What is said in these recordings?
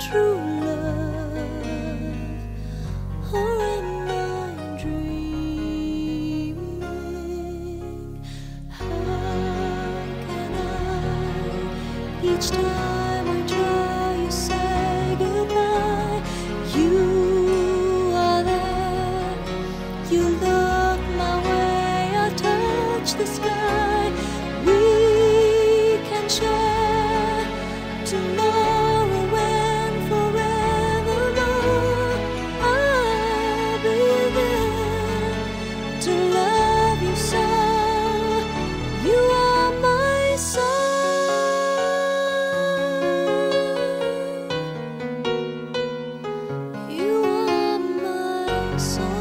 true love, or am I dreaming? How can I, each time I try, you say goodbye? You are there, you look my way, I touch the sky. We can share tomorrow and forevermore. I'll be there to love you so. You are my soul. You are my soul.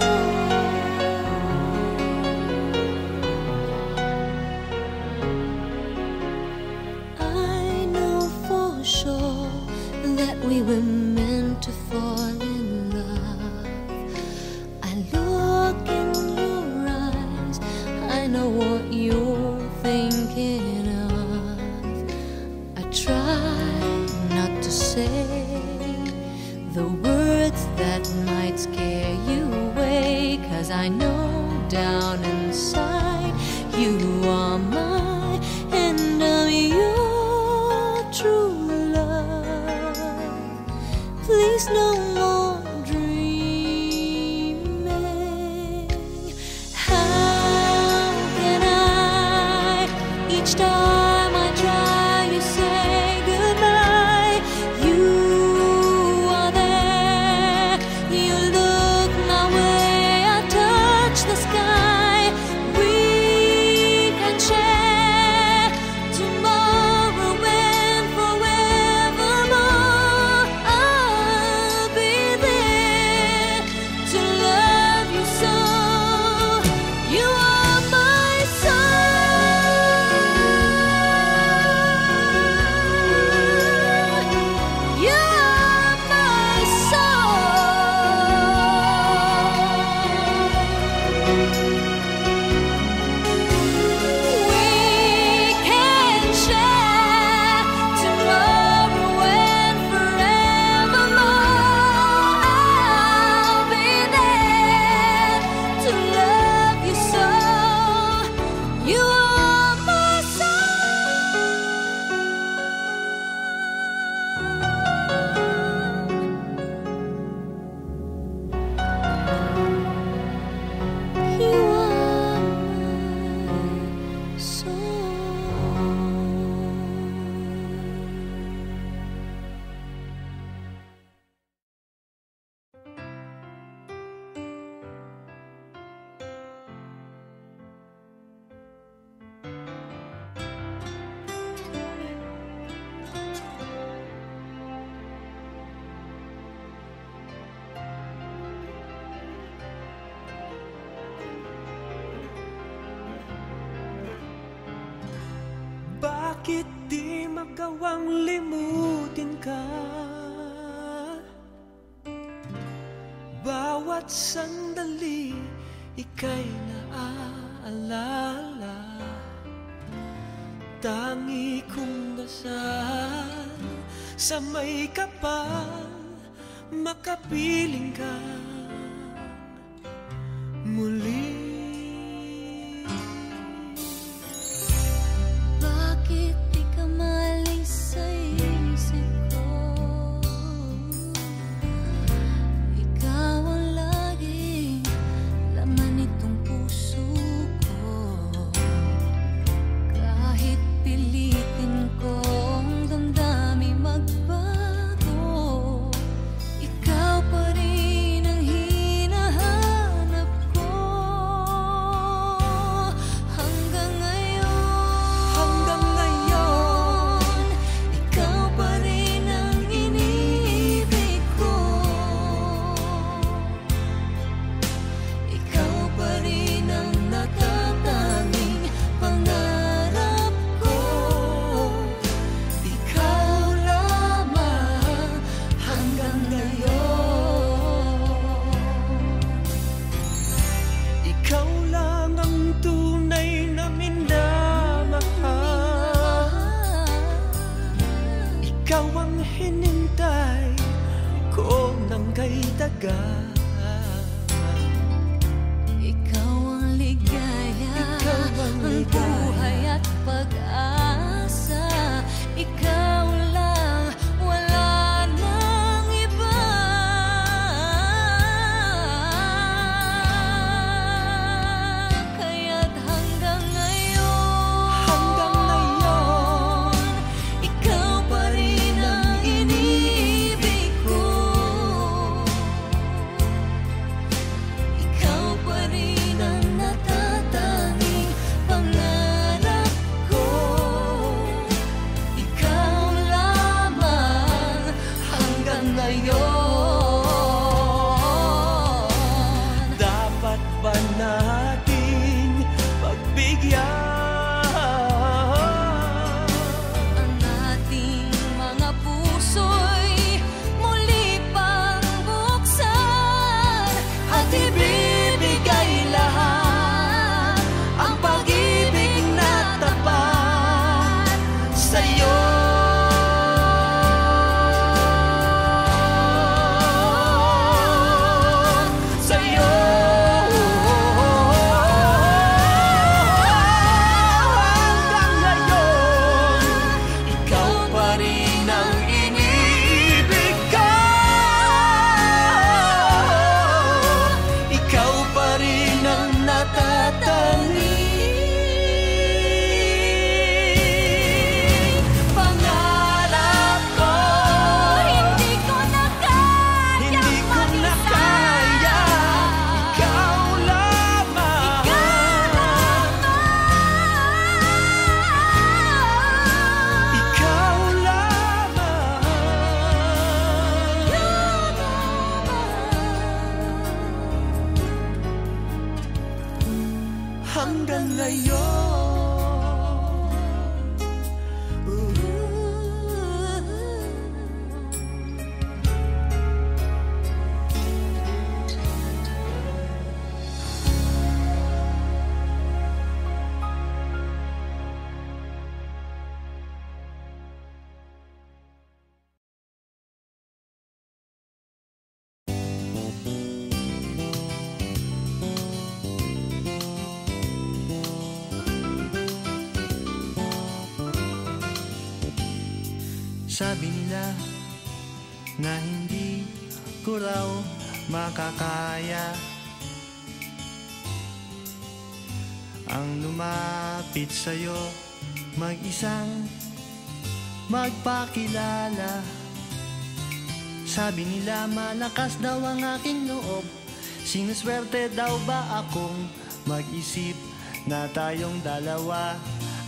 I know for sure that we were meant to fall in love. I look in your eyes, I know what you're thinking of. I try not to say the words that might scare you away, 'cause I know down inside you are mine and I'm your true love. Please no more dreaming. How can I, each time I try, you say goodbye? You are there, you look my way, I touch the sky. We can share tomorrow and forevermore. I'll be there to love you so. You are my soul. You are my soul. We can share tomorrow and forevermore. I'll be there to love you so. You are my soul. You are my Bakit di magawang limutin ka? Bawat sandali ika'y naaalala. Tangi kong dasal sa may kapal, makapiling ka muli. Bakit di ka malis sa isip ko? Ikaw ang laging laman nitong puso ko. Kahit pilitin kong damdamin magbago, ikaw pa rin ang hinahanap ko. kay daga. Ikaw ang ligaya, ang buhay at pag-asa. Ikaw lang, wala nang iba. Kaya't hanggang ngayon, ikaw pa rin ang iniibig ko. Ikaw pa rin ang natatanging pangarap ko. Ikaw lamang hanggang ngayon. Dapat ba nating pagbigyan Ang ating mga puso'y muli pang buksan at ibibigay lahat ang pag-ibig na tapat sa'yo. Sa'yo. hanggang ngayon. Ikaw pa rin ang iniibig ko. Ikaw pa rin ang natatanging pangarap ko. Hindi ko na kayang Hindi ko na kaya, ikaw lamang. Ikaw lamang. Hanggang ngayon. Sabi nila na hindi ko raw makakaya ang lumapit sa'yo, mag-isang magpakilala. Sabi nila malakas daw ang aking loob, sinuswerte daw ba akong mag-isip na tayong dalawa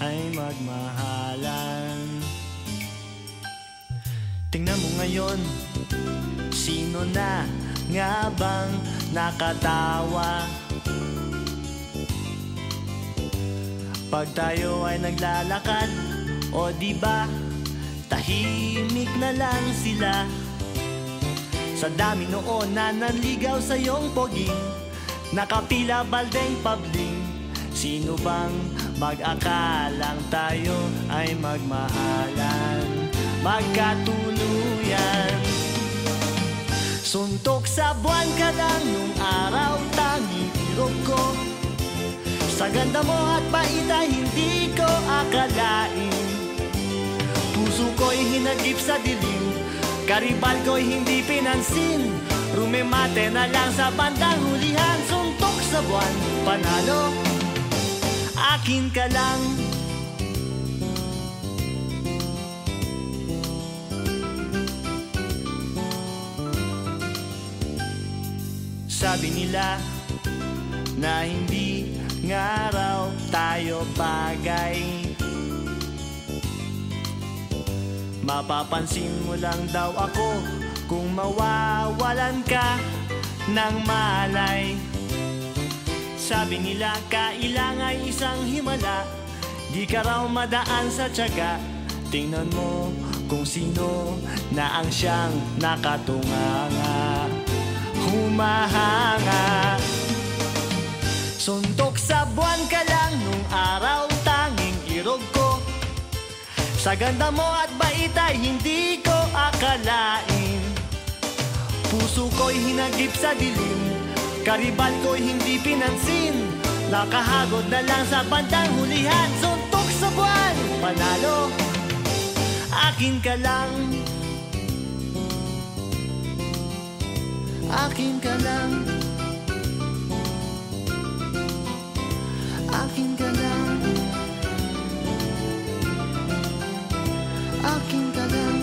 ay magmahalan. Tingnan mo ngayon, sino na nga bang nakatawa? Pag tayo ay naglalakad, o di ba tahimik na lang sila. Sa dami noon na nanligaw sa iyong poging, nakapila baldeng pabling. Sino bang mag-akalang tayo ay magmahalan, magkatuluyan? Suntok sa buwan ka lang nung araw, tanging irog ko. Sa ganda mo at bait ay hindi ko akalain. Puso ko'y hinagip sa dilim, karibal ko'y hindi pinansin. Rumemate na lang sa bandang hulihan. Suntok sa buwan, panalo, akin ka lang. Sabi nila na hindi nga raw tayo bagay, mapapansin mo lang daw ako kung mawawalan ka ng malay. Sabi nila kailangan isang himala, di ka raw madaan sa tiyaga. Tingnan mo kung sino na ang siyang nakatunganga, humahanga. Suntok sa buwan ka lang nung araw, tanging irog ko. Sa ganda mo at bait ay hindi ko akalain. Puso ko'y hinagip sa dilim, karibal ko'y hindi pinansin. Nakahagod na lang sa bandang hulihan, suntok sa buwan, panalo, akin ka lang. Akin ka lang. Akin ka lang. Akin ka lang.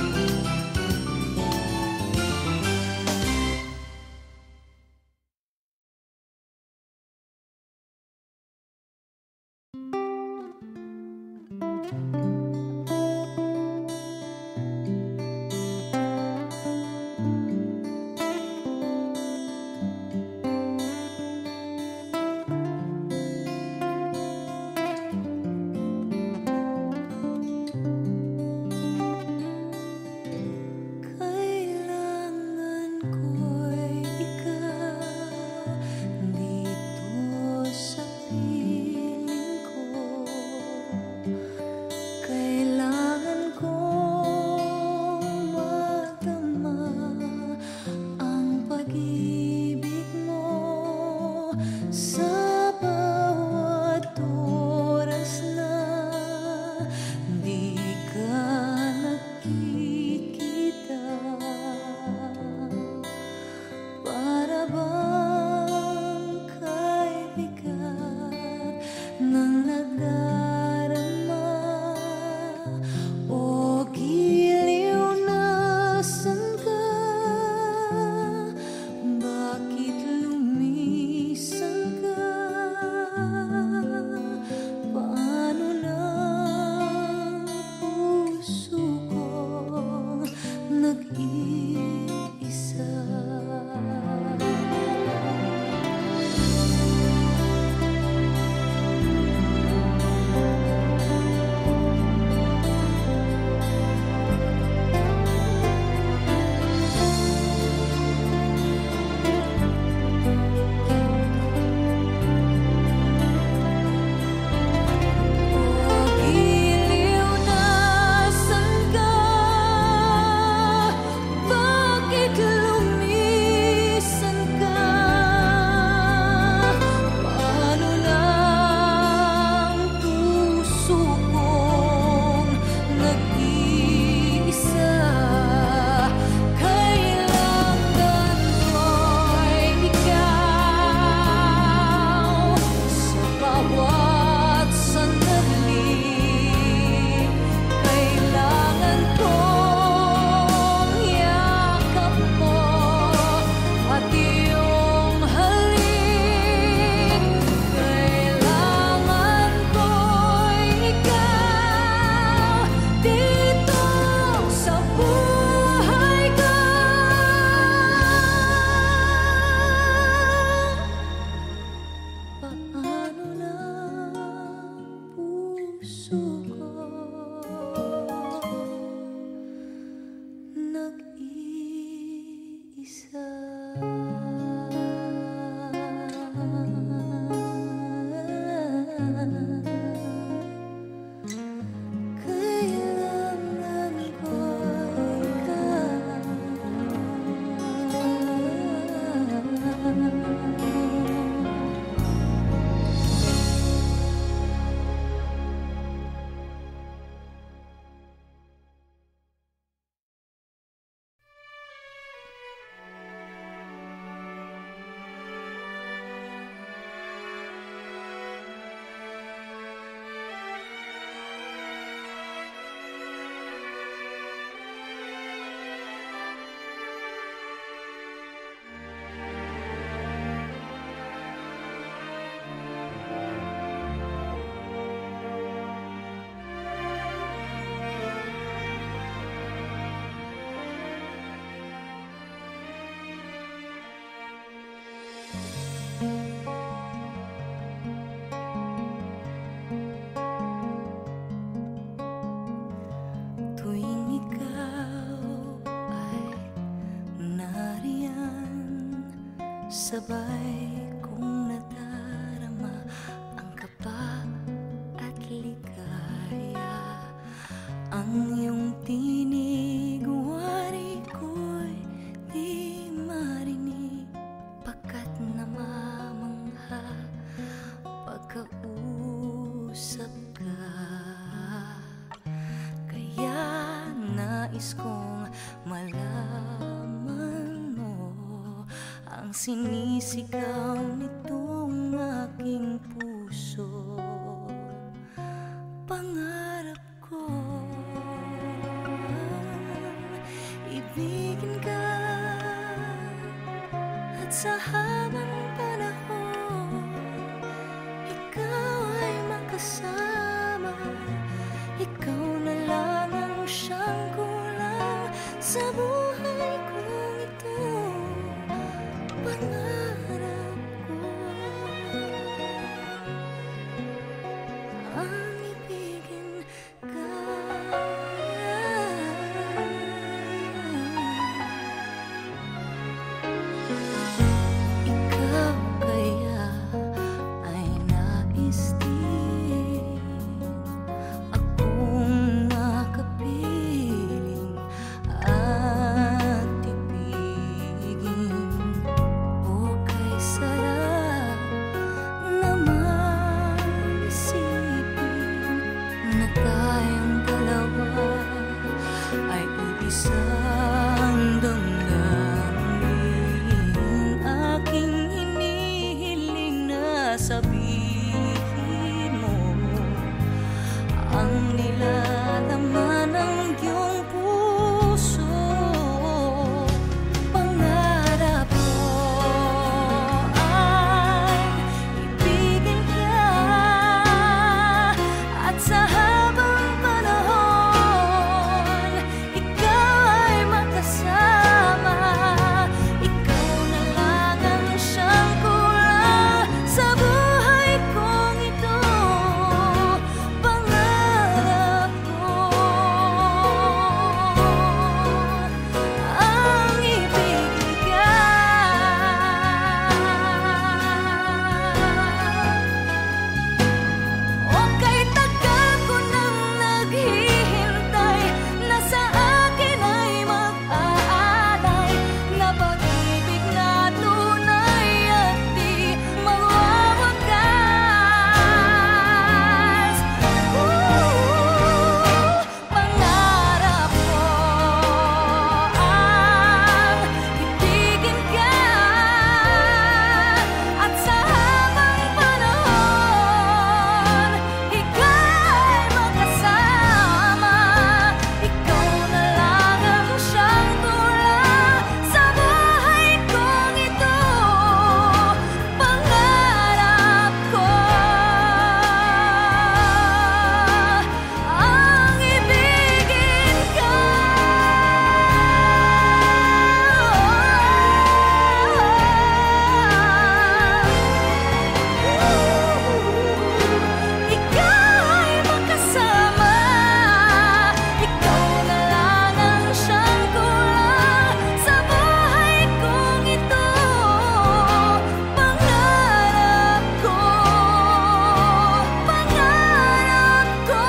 Sabay kong nadarama ang kaba at ligaya. Ang iyong tinig, wari ko'y di mahal. ang sinisigaw nitong aking puso. Pangarap ko ibigin ka, at sa habang panahon ikaw ay makasama. Ikaw na lang ang siyang kulang sa buhay kong ito. Pangarap ko ang ibigin ka. Ikaw kaya ay nais din akong makapiling at ibigin. O kay sarap naman isipin na tayong dalawa ay iisang damdamin. Aking hinihiling na sabihin mo ang nilalaman ng iyong puso. Pangarap ko ay ibigin ka, at sa habang panahon ikaw ay makasama. Ikaw na lang ang siyang kulang sa buhay kong ito. Pangarap ko ang ibigin ka. O kay tagal ko nang naghihintay na sa akin ay mag-aalay na pag-ibig na tunay at di mawawakas. Pangarap ko ang ibigin ka, at sa habang panahon ikaw ay makasama. Ikaw na lang ang siyang kulang sa buhay kong ito. Pangarap ko ang ibigin ka. Ikaw ay makasama. Ikaw na lang ang siyang kulang sa buhay kong ito. Pangarap ko, pangarap ko,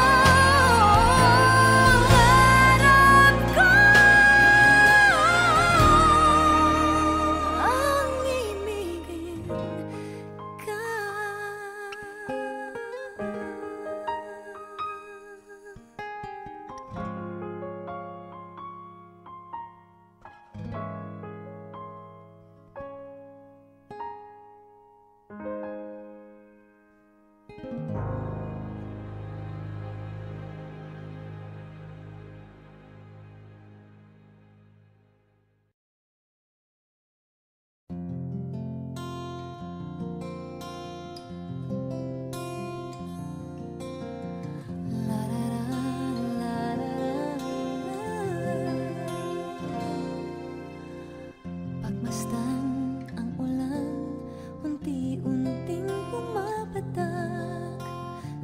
pangarap ko ang ibigin ka. Pagmasdan ang ulan, unti-unting pumapatak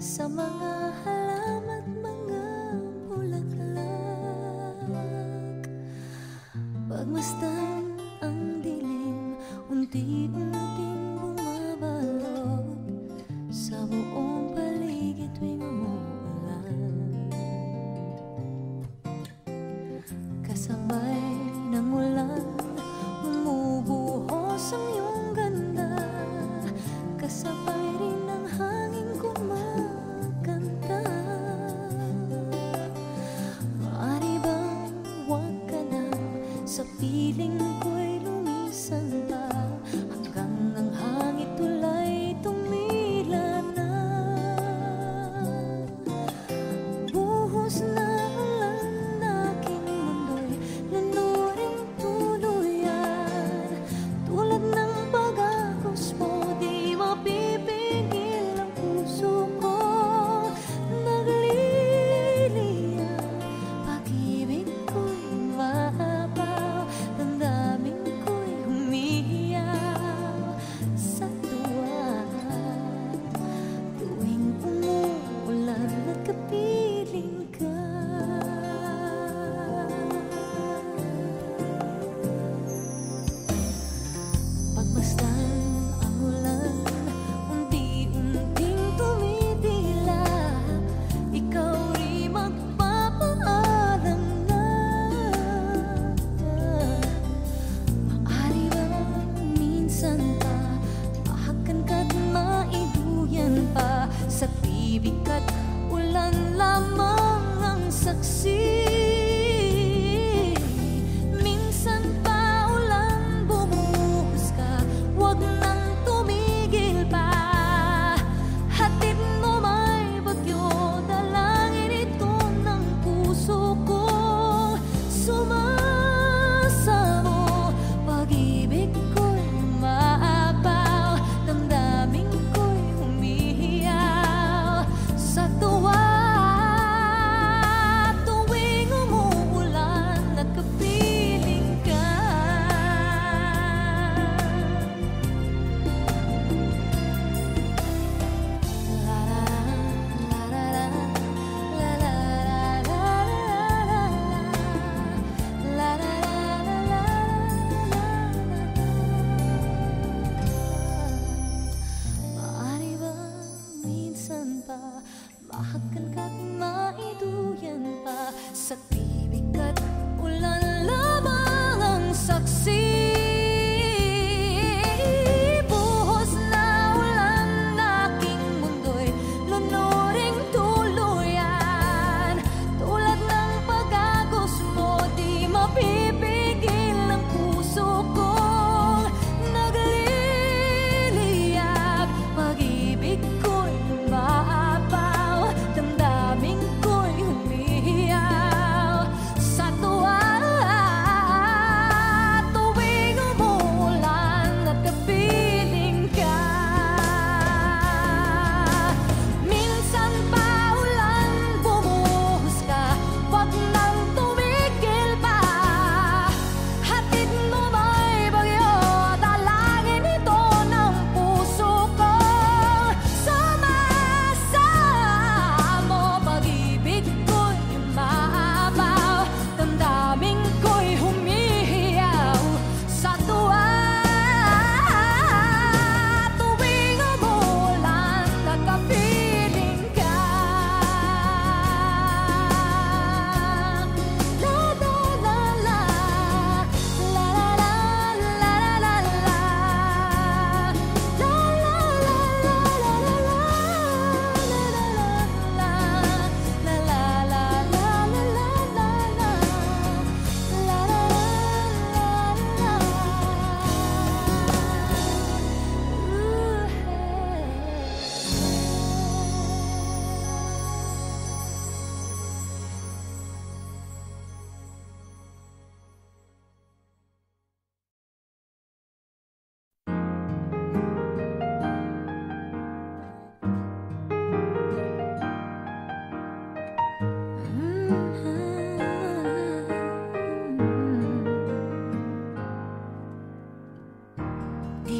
sa mga halaman at mga bulaklak. Pagmasdan ang dilim, unti-unting bumabalot sa buong paligid tuwing umuulan. Kasabay ng ulan, bumubuhos ang iyong ganda. Kasabay rin ng hangin kumakanta. Maaari bang huwag ka na sa piling ko'y lumisan pa?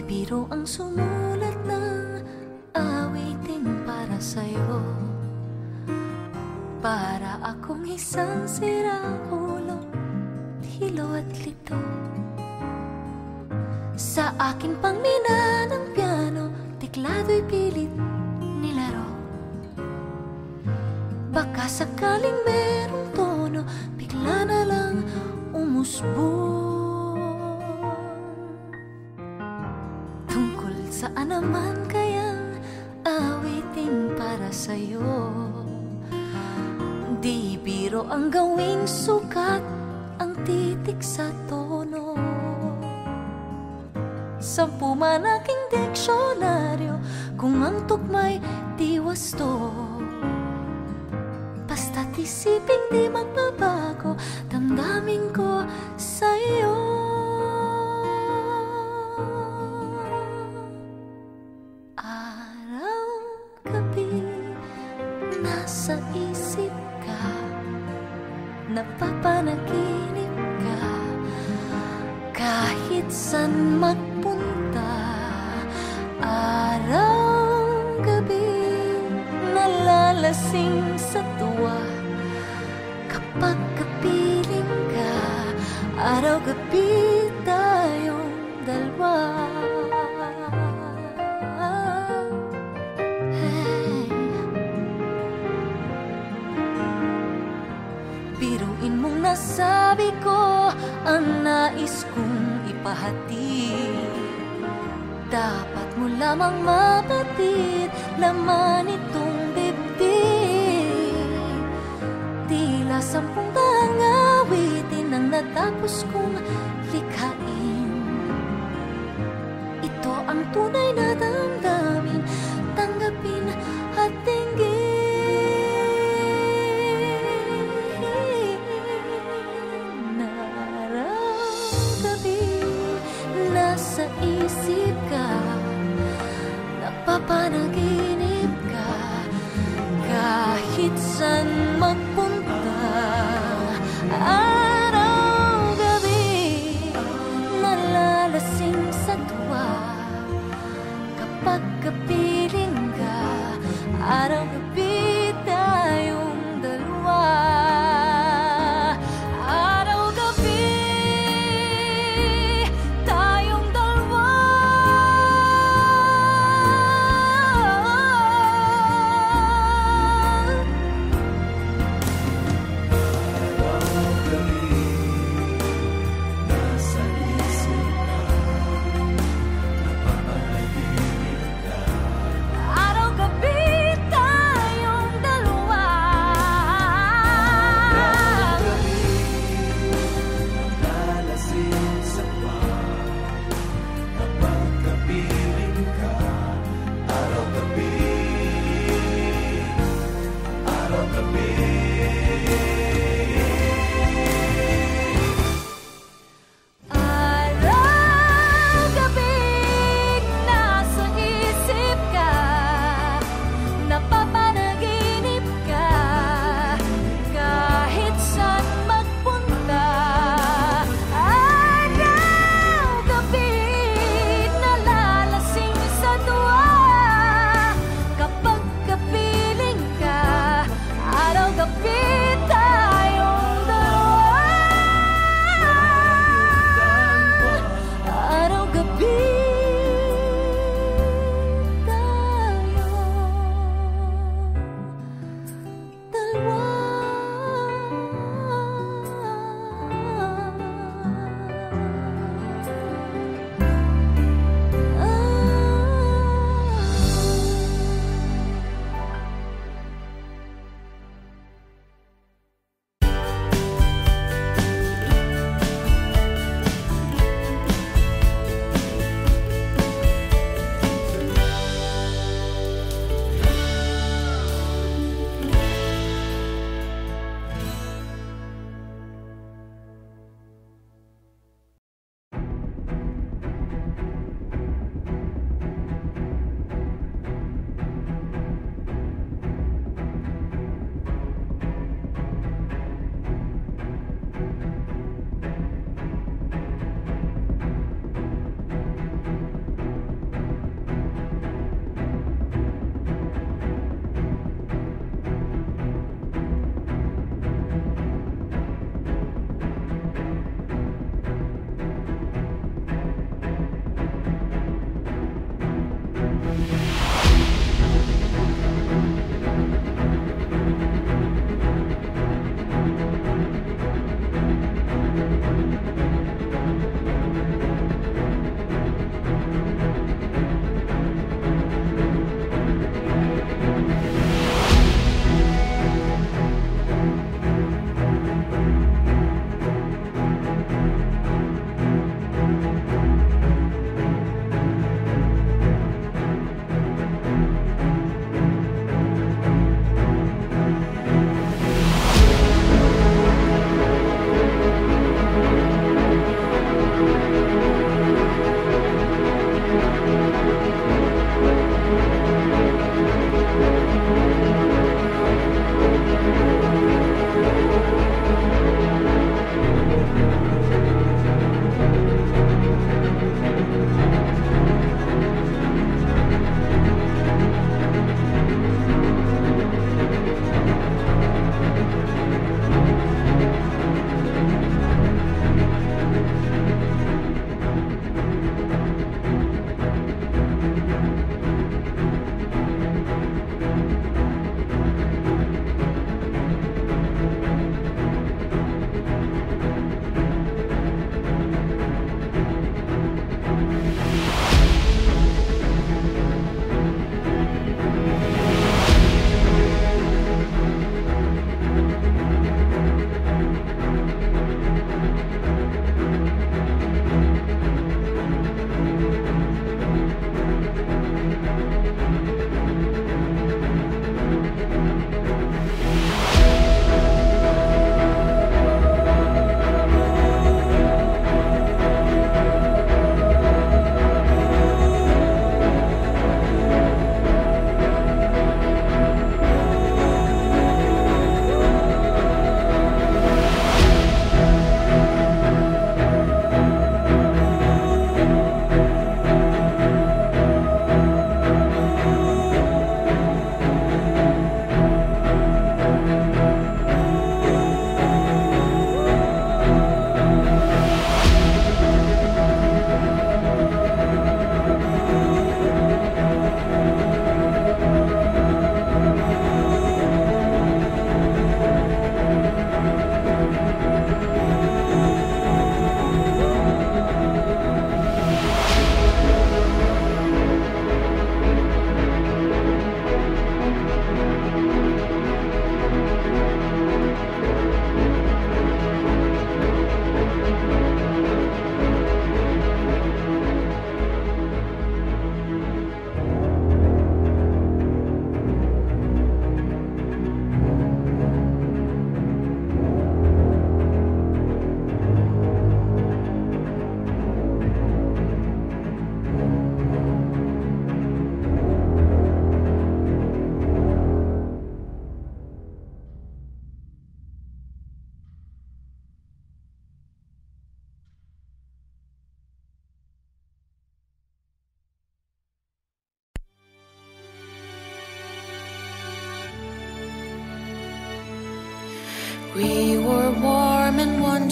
biro ang sumulat ng awitin para sa'yo. Para akong isang sirang-ulo, hilo at lito. Sa aking pangmina ng piano, tiklado'y pilit nilaro. Baka sakaling merong tono, bigla na lang umusbong. Tungkol saan naman kayang awitin para sa'yo? Di biro ang gawing sukat, ang titik sa tono. 10 man aking diksyonaryo, kung ang tugma'y di wasto. Basta't isipin di magbabago, damdamin ko sa'yo. Araw, gabi, nasa isip ka, napapanaginip ka, kahit san magpunta. Araw, gabi, nalalasing sa tuwa, kapag kapiling ka. Araw, gabi, tayong dalawa. Hey. Biruin mong nasabi ko ang nais kong ipahatid. Dapat mo lamang mapatid, laman itong dibdib. Tila 10 daang awitin ang natapos kong likhain. Ito ang tunay na damdamin, tanggapin at tinggin. Nasa isip ka, napapanaginip ka, kahit san magpunta. Araw, gabi, nalalasing sa tuwa, kapag kapiling ka. Araw, gabi, tayong dalawa.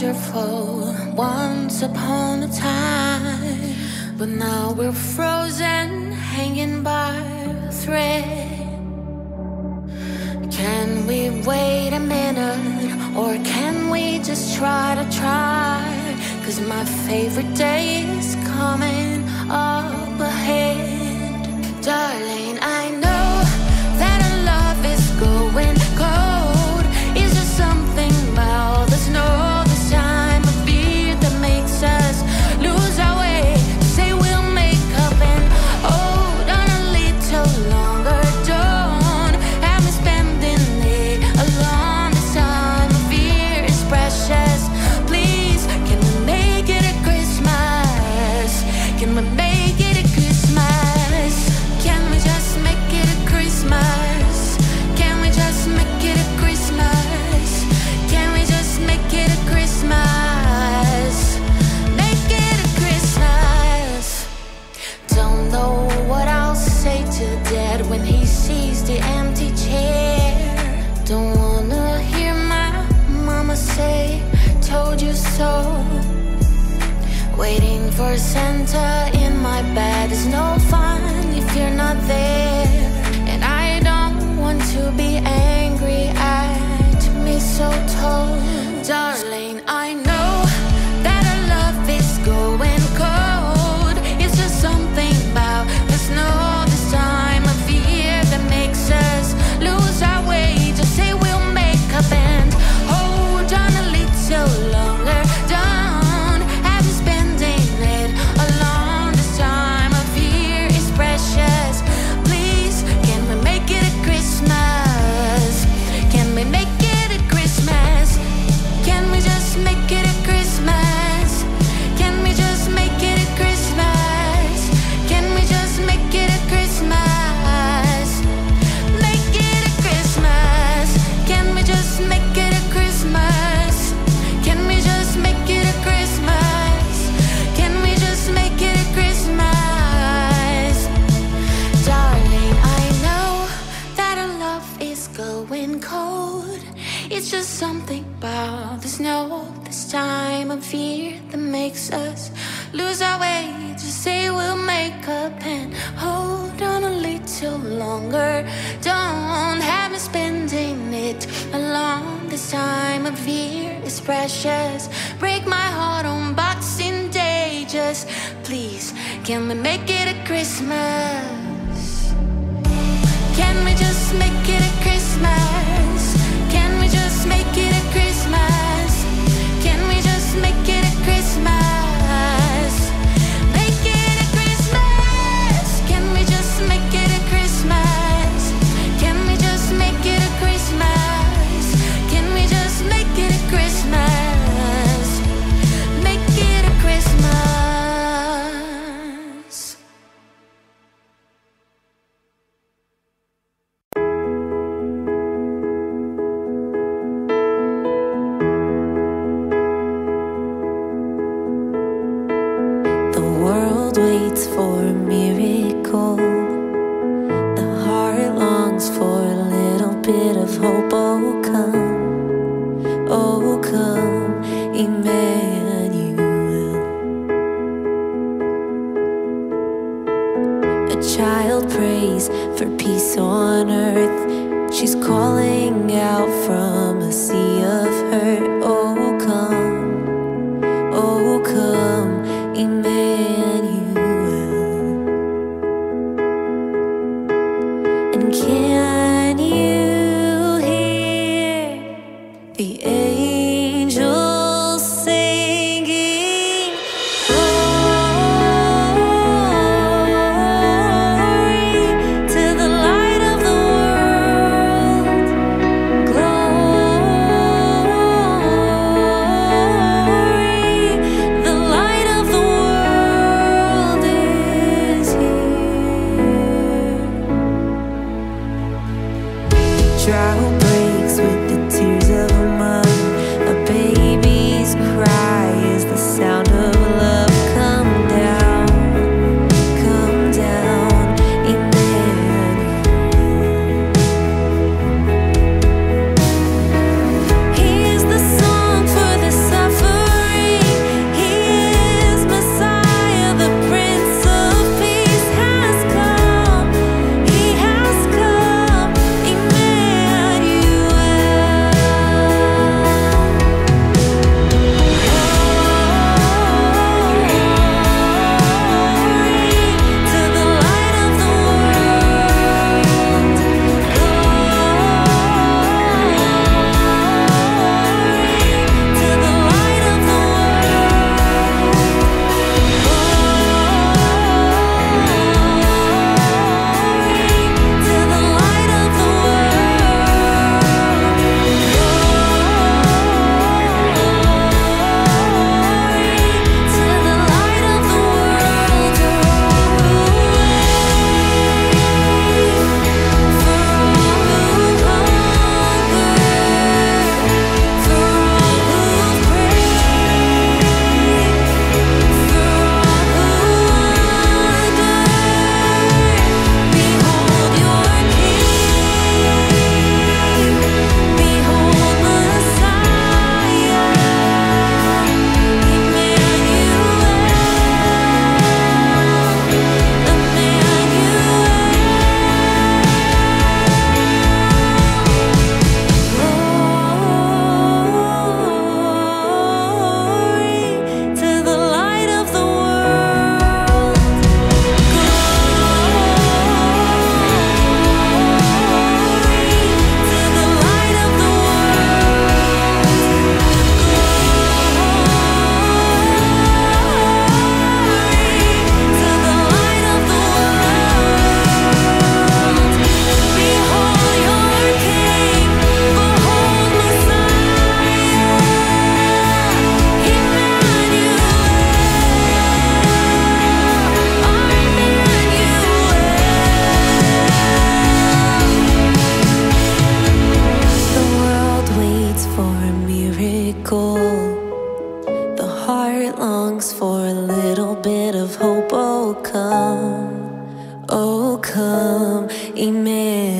wonderful once upon a time, but now we're frozen, hanging by a thread. Can we wait a minute, or can we just try to try? 'Cause my favorite day is coming up ahead. Darling, I know that our love is going cold. Is there something about the snow this time of year that makes us lose our way? Say we'll make up and hold on a little longer. Don't have me spending it alone. This time of year is precious. Please, can we make it a Christmas? Can we make it a Christmas? Can we just make it a Christmas? Can we just make it a Christmas? Can we just make it a Christmas? Make it a Christmas. Don't know what I'll say to Dad when he sees the empty chair. Don't wanna hear my mama say, told you so. Waiting for Santa in my bed is no fun if you're not there. And I don't want to be angry at me so told. Darling, I know that our love is going cold. It's just something about the snow this time of year that makes us lose our way. Just say we'll make up and hold on a little longer. Don't have me spending it alone. This time of year is precious. Please, can we make it a Christmas? Can we make it a Christmas? Can we just make it a Christmas? Can we just make it a Christmas? Can we just make it a Christmas? Make it a Christmas. Can we just make it a Christmas? Can we just make it a Christmas? Can we just make it a Christmas? Darling, I know that our love is going cold. It's just something about the snow this time of year that makes us lose our way. Just say we'll make up and hold on a little longer. Don't have me spending it alone. This time of year is precious. Break my heart on Boxing Day. Just please, can we make it a Christmas? Can we just make it a Christmas? Can we just make it a Christmas? Can we just make it a Christmas? Make it a Christmas. Can we just make it a Christmas? Can we just make it a Christmas? Can we just make it a Christmas? Make it a Christmas. The world waits for a miracle. The heart longs for a little bit of hope. Oh come, Emmanuel. A child prays for peace on earth. She's calling out from a sea of hurt. Oh come, Emmanuel. And can you hear the angels singing? Glory to the light of the world. Glory bit of hope. Oh come, Emmanuel.